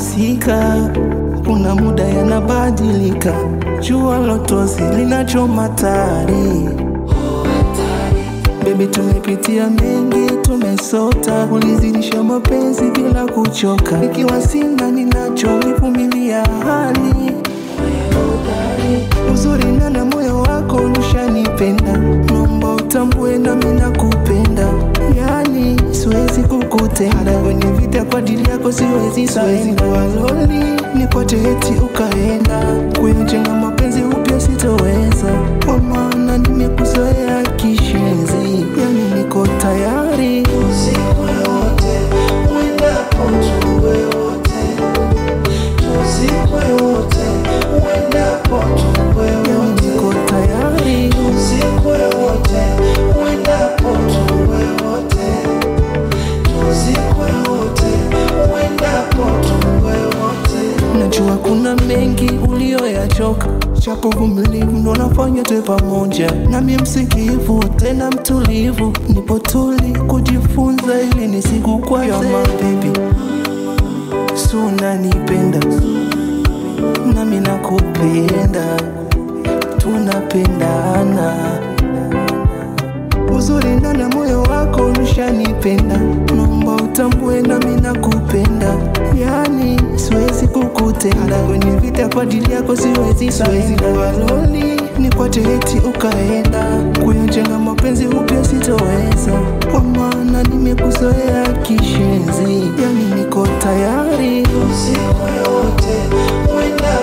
masika, kuna muda yanabadilika. Jua lotozi linachoma tari. Baby, tumepitia mengi, tumesota. Ulizidisha mapenzi bila kuchoka. Nikiwa sina ninacho, nivumilia hali. Uzuri na moyo wako ushanipenda. Naomba utambue na mimi nakupenda. Yani siwezi kukutenda. Kwenye vita kwa ajili yako siwezi kuwa lonely. Nipate eti ukaenda. Kuyajenga mapenzi upya sitoweza. Kwa maana nimekuzoea kishenzi. Yani niko tayari. Tuzikwe wote, uendapo tuwe wote. Tuzikwe wote, uendapo tuwe wote. Niko tayari. Tuzikwe wote, uendapo tuwe wote. Tuzikwe wote, uendapo tuwe wote. Najua kuna mengi ulioyachoka, chapo vumilivu ndo nafanya tuwe pamoja. Nami msikivu tena mtulivu, nipo tuli kujifunza ili nisikukwaze. You're my baby, si unanipenda nami nakupenda, tunapendana. Uzuri ndani ya moyo wako ushanipenda. Naomba utambue nami nakupenda. Yani siwezi kukutenda. Kwenye vita kwa ajili yako siwezi kuwa lonely. Nipate eti ukaenda. Kuyajenga mapenzi upya sitoweza. Kwa maana nimekuzoea kishenzi. Yani niko tayari. Tuzikwe wote, uendapo